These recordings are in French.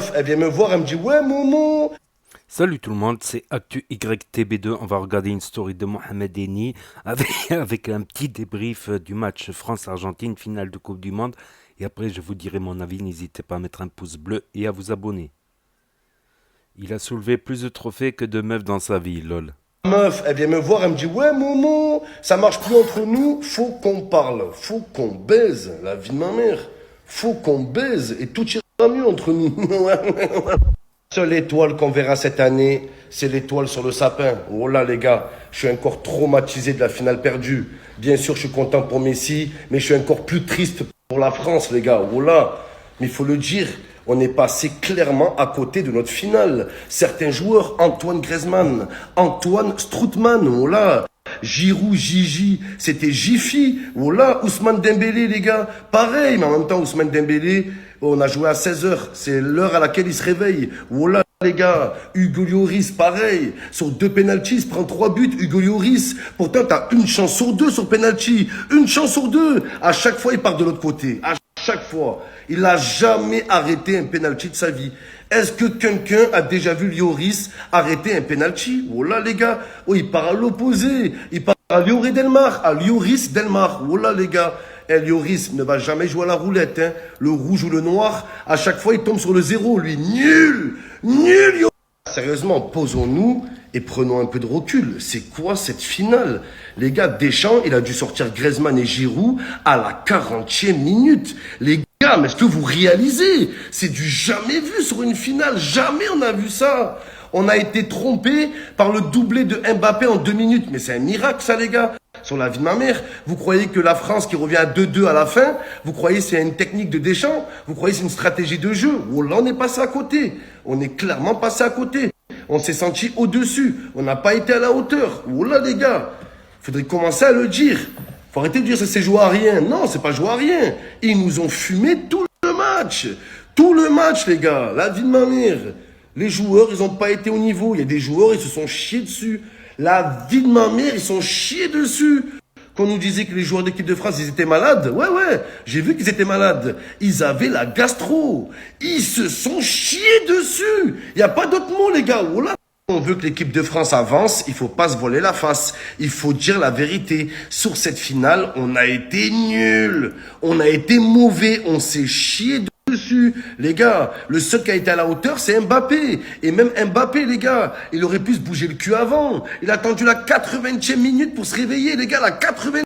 meuf, elle vient me voir, elle me dit ouais Momo. Salut tout le monde, c'est Actu YTB2. On va regarder une story de Mohamed Eni avec un petit débrief du match France-Argentine, finale de Coupe du Monde. Et après, je vous dirai mon avis. N'hésitez pas à mettre un pouce bleu et à vous abonner. Il a soulevé plus de trophées que de meufs dans sa vie, lol. Meuf, elle vient me voir, elle me dit ouais Momo, ça marche plus entre nous, faut qu'on parle, faut qu'on baise, la vie de ma mère, faut qu'on baise et tout ira mieux entre nous. Seule étoile qu'on verra cette année, c'est l'étoile sur le sapin. Oh là les gars, je suis encore traumatisé de la finale perdue. Bien sûr, je suis content pour Messi, mais je suis encore plus triste pour la France les gars. Oh là, mais il faut le dire, on est passé clairement à côté de notre finale. Certains joueurs, Antoine Griezmann, Antoine Strootman, oh là, Giroud, Gigi, c'était Jiffy, oh là, Ousmane Dembélé les gars, pareil, mais en même temps Ousmane Dembélé, on a joué à 16h, c'est l'heure à laquelle il se réveille. Oh là les gars, Hugo Lloris, pareil, sur 2 pénaltys, il se prend 3 buts, Hugo Lloris. Pourtant, t'as une chance sur 2 sur penalty, une chance sur 2. À chaque fois, il part de l'autre côté. À chaque fois. Il n'a jamais arrêté un penalty de sa vie. Est-ce que quelqu'un a déjà vu Lloris arrêter un penalty? Oh là les gars, oh il part à l'opposé. Il part à Lloris Delmar, à Lloris Delmar. Oh là les gars. Lloris ne va jamais jouer à la roulette, hein. Le rouge ou le noir, à chaque fois il tombe sur le zéro, lui. Nul! Nul, Lloris! Sérieusement, posons-nous et prenons un peu de recul. C'est quoi cette finale? Les gars, Deschamps, il a dû sortir Griezmann et Giroud à la 40e minute. Les gars, mais est-ce que vous réalisez? C'est du jamais vu sur une finale. Jamais on a vu ça. On a été trompé par le doublé de Mbappé en 2 minutes. Mais c'est un miracle ça les gars. Sur la vie de ma mère, vous croyez que la France qui revient à 2-2 à la fin, vous croyez que c'est une technique de Deschamps? Vous croyez que c'est une stratégie de jeu? Oh là on est passé à côté. On est clairement passé à côté. On s'est senti au-dessus. On n'a pas été à la hauteur. Oh là les gars, faudrait commencer à le dire. Faut arrêter de dire que c'est joué à rien. Non, c'est pas joué à rien. Ils nous ont fumé tout le match. Tout le match les gars. La vie de ma mère. Les joueurs, ils n'ont pas été au niveau. Il y a des joueurs, ils se sont chiés dessus. La vie de ma mère, ils sont chiés dessus. Qu'on nous disait que les joueurs d'équipe de France, ils étaient malades. Ouais, j'ai vu qu'ils étaient malades. Ils avaient la gastro. Ils se sont chiés dessus. Il n'y a pas d'autre mot, les gars. Oh là. On veut que l'équipe de France avance, il faut pas se voiler la face. Il faut dire la vérité. Sur cette finale, on a été nuls. On a été mauvais. On s'est chié dessus. Les gars, le seul qui a été à la hauteur, c'est Mbappé. Et même Mbappé, les gars, il aurait pu se bouger le cul avant. Il a attendu la 80e minute pour se réveiller, les gars, la 80e.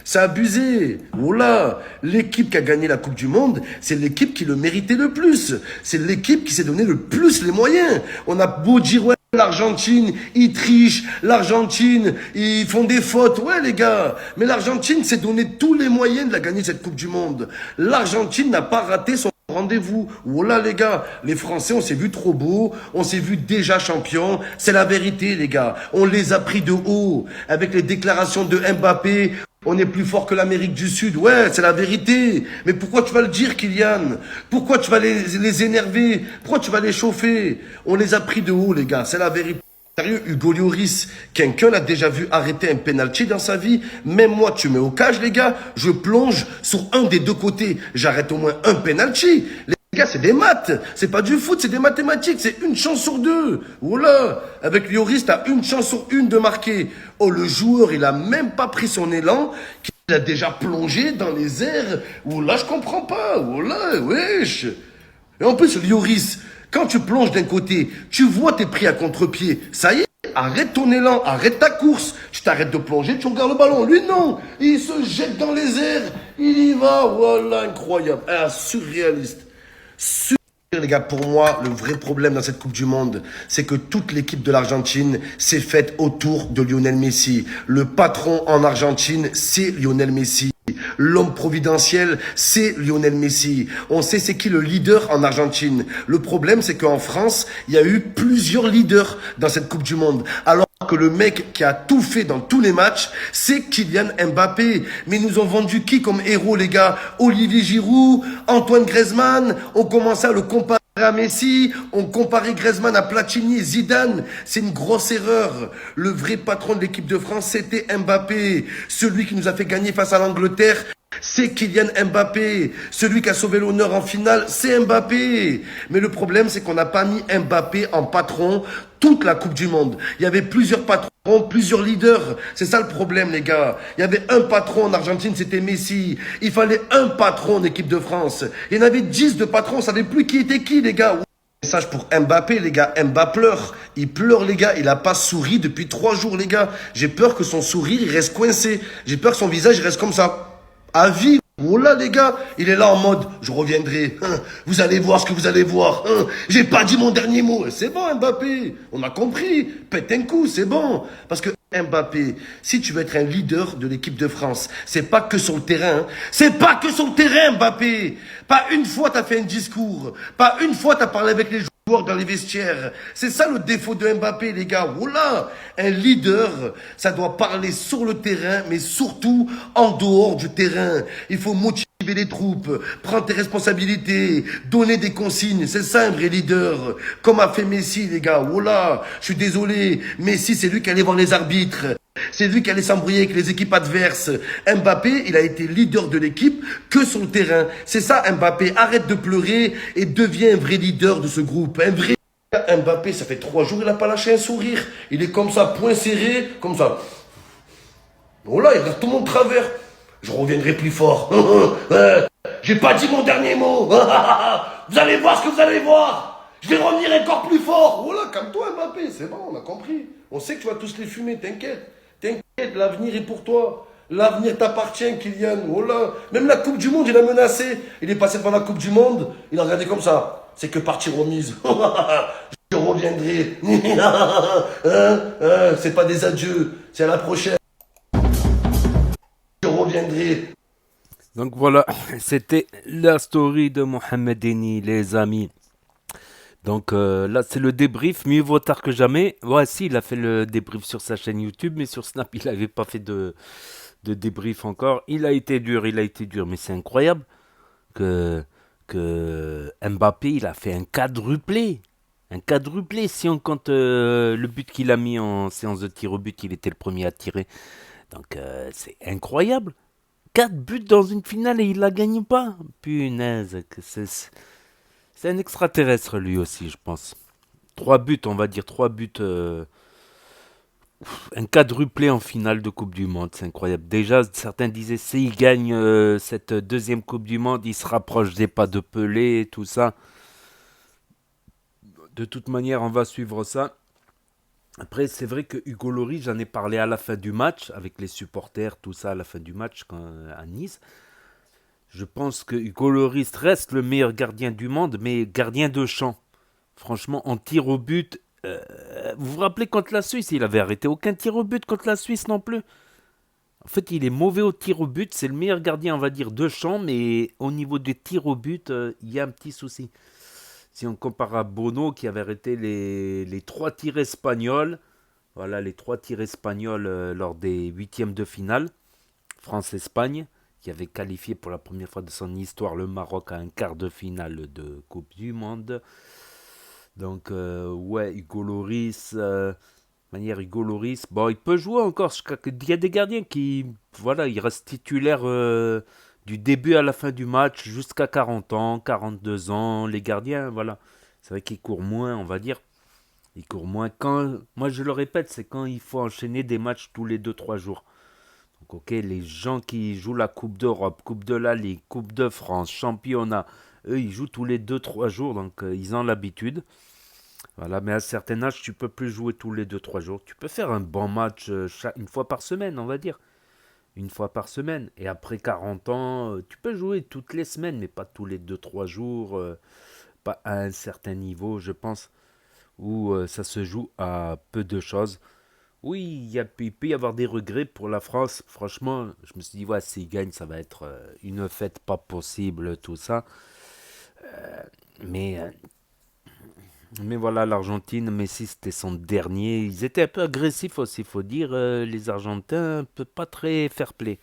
C'est abusé. Voilà. L'équipe qui a gagné la Coupe du Monde, c'est l'équipe qui le méritait le plus. C'est l'équipe qui s'est donné le plus les moyens. On a beau dire, ouais, l'Argentine, ils trichent. L'Argentine, ils font des fautes. Ouais, les gars. Mais l'Argentine s'est donné tous les moyens de la gagner, cette Coupe du Monde. L'Argentine n'a pas raté son rendez-vous. Voilà les gars, les Français, on s'est vu trop beau, on s'est vu déjà champion. C'est la vérité les gars. On les a pris de haut avec les déclarations de Mbappé. On est plus fort que l'Amérique du Sud. Ouais, c'est la vérité. Mais pourquoi tu vas le dire, Kylian? Pourquoi tu vas les énerver? Pourquoi tu vas les chauffer? On les a pris de haut, les gars. C'est la vérité. Sérieux, Hugo Lloris, quelqu'un l'a déjà vu arrêter un penalty dans sa vie? Même moi, tu mets au cage, les gars, je plonge sur un des deux côtés. J'arrête au moins un penalty. Les gars, c'est des maths. C'est pas du foot, c'est des mathématiques. C'est une chance sur 2. Oula, avec Lloris, t'as une chance sur 1 de marquer. Oh, le joueur, il a même pas pris son élan. Il a déjà plongé dans les airs. Oula, je comprends pas. Oula, wesh. Et en plus, Lloris, quand tu plonges d'un côté, tu vois t'es pris à contre-pied. Ça y est, arrête ton élan, arrête ta course. Tu t'arrêtes de plonger, tu regardes le ballon. Lui, non. Il se jette dans les airs. Il y va. Voilà, incroyable. Ah, surréaliste. Les gars, pour moi, le vrai problème dans cette Coupe du Monde, c'est que toute l'équipe de l'Argentine s'est faite autour de Lionel Messi. Le patron en Argentine, c'est Lionel Messi. L'homme providentiel, c'est Lionel Messi. On sait c'est qui le leader en Argentine. Le problème, c'est qu'en France, il y a eu plusieurs leaders dans cette Coupe du Monde. Alors que le mec qui a tout fait dans tous les matchs, c'est Kylian Mbappé. Mais ils nous ont vendu qui comme héros, les gars? Olivier Giroud, Antoine Griezmann. On commençait à le comparer à Messi, on comparait Griezmann à Platini et Zidane. C'est une grosse erreur. Le vrai patron de l'équipe de France, c'était Mbappé. Celui qui nous a fait gagner face à l'Angleterre C'est Kylian Mbappé. Celui qui a sauvé l'honneur en finale, c'est Mbappé. Mais le problème, c'est qu'on n'a pas mis Mbappé en patron toute la Coupe du Monde. Il y avait plusieurs patrons, plusieurs leaders. C'est ça le problème, les gars. Il y avait un patron en Argentine, c'était Messi. Il fallait un patron en équipe de France. Il y en avait 10 de patrons, on ne savait plus qui était qui, les gars. Message pour Mbappé, les gars. Mbappé pleure. Il pleure, les gars. Il a pas souri depuis 3 jours, les gars. J'ai peur que son sourire, il reste coincé. J'ai peur que son visage, il reste comme ça. À vie. Oh là, les gars. Il est là en mode, je reviendrai. Vous allez voir ce que vous allez voir. J'ai pas dit mon dernier mot. C'est bon, Mbappé. On a compris. Pète un coup, c'est bon. Parce que Mbappé, si tu veux être un leader de l'équipe de France, c'est pas que sur le terrain. C'est pas que sur le terrain, Mbappé. Pas une fois t'as fait un discours. Pas une fois t'as parlé avec les joueurs dans les vestiaires. C'est ça le défaut de Mbappé, les gars. Voilà. Un leader, ça doit parler sur le terrain, mais surtout en dehors du terrain. Il faut motiver les troupes, prendre tes responsabilités, donner des consignes. C'est ça un vrai leader. Comme a fait Messi, les gars. Voilà. Je suis désolé. Messi, c'est lui qui allait voir les arbitres. C'est lui qui allait s'embrouiller avec les équipes adverses. Mbappé, il a été leader de l'équipe que sur le terrain. C'est ça, Mbappé. Arrête de pleurer et deviens un vrai leader de ce groupe. Un vrai. Mbappé, ça fait 3 jours, il n'a pas lâché un sourire. Il est comme ça, poing serré, comme ça. Oh là, il regarde tout le monde de travers. Je reviendrai plus fort. J'ai pas dit mon dernier mot. Vous allez voir ce que vous allez voir. Je vais revenir encore plus fort. Oh là, calme-toi, Mbappé. C'est bon, on a compris. On sait que tu vas tous les fumer, t'inquiète. T'inquiète, l'avenir est pour toi. L'avenir t'appartient, Kylian. Oh là. Même la Coupe du Monde, il a menacé. Il est passé devant la Coupe du Monde. Il a regardé comme ça. C'est que partie remise. Je reviendrai. C'est pas des adieux. C'est à la prochaine. Je reviendrai. Donc voilà, c'était la story de Mohamed Eni, les amis. Donc là, c'est le débrief, mieux vaut tard que jamais. Ouais, si, il a fait le débrief sur sa chaîne YouTube, mais sur Snap, il n'avait pas fait de débrief encore. Il a été dur, mais c'est incroyable que, que Mbappé, il a fait un quadruplé. Un quadruplé, si on compte le but qu'il a mis en séance de tir au but, il était le premier à tirer. Donc c'est incroyable. 4 buts dans une finale et il la gagne pas. Punaise, c'est un extraterrestre lui aussi, je pense. 3 buts, on va dire 3 buts. Un quadruplé en finale de Coupe du Monde, c'est incroyable. Déjà, certains disaient s'il gagne cette deuxième Coupe du Monde, il se rapproche des pas de Pelé et tout ça. De toute manière, on va suivre ça. Après, c'est vrai que Hugo Lloris, j'en ai parlé à la fin du match, avec les supporters, tout ça, à la fin du match à Nice. Je pense que Hugo Lloris reste le meilleur gardien du monde, mais gardien de champ. Franchement, en tir au but, vous vous rappelez contre la Suisse, il avait arrêté aucun tir au but contre la Suisse non plus. En fait, il est mauvais au tir au but, c'est le meilleur gardien, on va dire, de champ, mais au niveau des tirs au but, il y a un petit souci. Si on compare à Bono qui avait arrêté les 3 tirs espagnols, voilà les 3 tirs espagnols lors des huitièmes de finale, France-Espagne, qui avait qualifié pour la première fois de son histoire le Maroc à un quart de finale de Coupe du Monde. Donc ouais, Hugo Lloris, Hugo Lloris, bon il peut jouer encore, il y a des gardiens qui, voilà, ils restent titulaires du début à la fin du match jusqu'à 40 ans, 42 ans, les gardiens, voilà. C'est vrai qu'ils courent moins, on va dire. Ils courent moins. Moi, je le répète, c'est quand il faut enchaîner des matchs tous les 2 3 jours. Donc, ok, les gens qui jouent la Coupe d'Europe, Coupe de la Ligue, Coupe de France, Championnat, eux, ils jouent tous les 2 3 jours, donc ils ont l'habitude. Voilà, mais à un certain âge, tu peux plus jouer tous les 2 3 jours. Tu peux faire un bon match une fois par semaine, on va dire. Une fois par semaine. Et après 40 ans, tu peux jouer toutes les semaines, mais pas tous les 2 3 jours. Pas à un certain niveau, je pense, où ça se joue à peu de choses. Oui, il peut y avoir des regrets pour la France. Franchement, je me suis dit, ouais, s'ils gagnent, ça va être une fête pas possible, tout ça. Mais, euh, mais voilà, l'Argentine, Messi, c'était son dernier. Ils étaient un peu agressifs aussi, il faut dire. Les Argentins, pas très fair-play.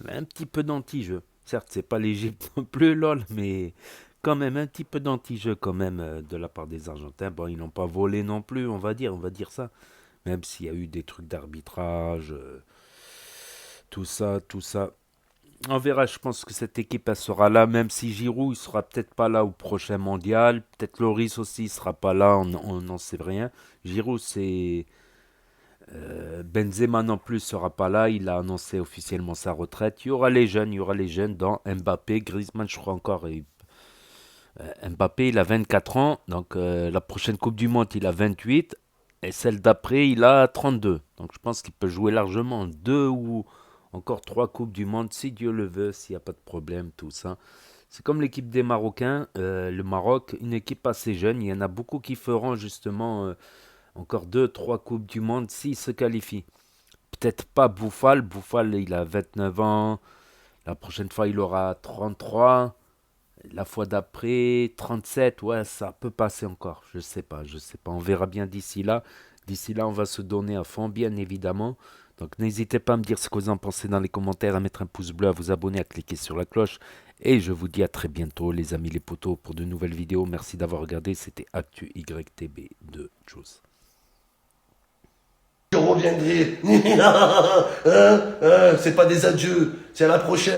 Un petit peu d'anti-jeu. Certes, c'est pas l'Égypte non plus, lol, mais quand même un petit peu d'anti-jeu quand même de la part des Argentins. Bon, ils n'ont pas volé non plus, on va dire ça. Même s'il y a eu des trucs d'arbitrage, tout ça, tout ça. On verra, je pense que cette équipe elle sera là, même si Giroud il sera peut-être pas là au prochain mondial, peut-être Loris aussi il sera pas là, on n'en sait rien. Giroud c'est Benzema non plus sera pas là, il a annoncé officiellement sa retraite. Il y aura les jeunes dans Mbappé, Griezmann je crois encore. Mbappé il a 24 ans, donc la prochaine Coupe du Monde il a 28 et celle d'après il a 32. Donc je pense qu'il peut jouer largement deux ou encore trois Coupes du Monde si Dieu le veut, s'il n'y a pas de problème, tout ça. C'est comme l'équipe des Marocains, le Maroc, une équipe assez jeune. Il y en a beaucoup qui feront justement encore deux, trois Coupes du Monde s'ils se qualifient. Peut-être pas Bouffal. Bouffal, il a 29 ans. La prochaine fois, il aura 33. La fois d'après, 37. Ouais, ça peut passer encore. Je sais pas, je sais pas. On verra bien d'ici là. D'ici là, on va se donner à fond, bien évidemment. Donc n'hésitez pas à me dire ce que vous en pensez dans les commentaires, à mettre un pouce bleu, à vous abonner, à cliquer sur la cloche. Et je vous dis à très bientôt, les amis, les potos, pour de nouvelles vidéos. Merci d'avoir regardé. C'était Actu YTB de Juice. Je reviendrai. C'est pas des adieux, c'est à la prochaine.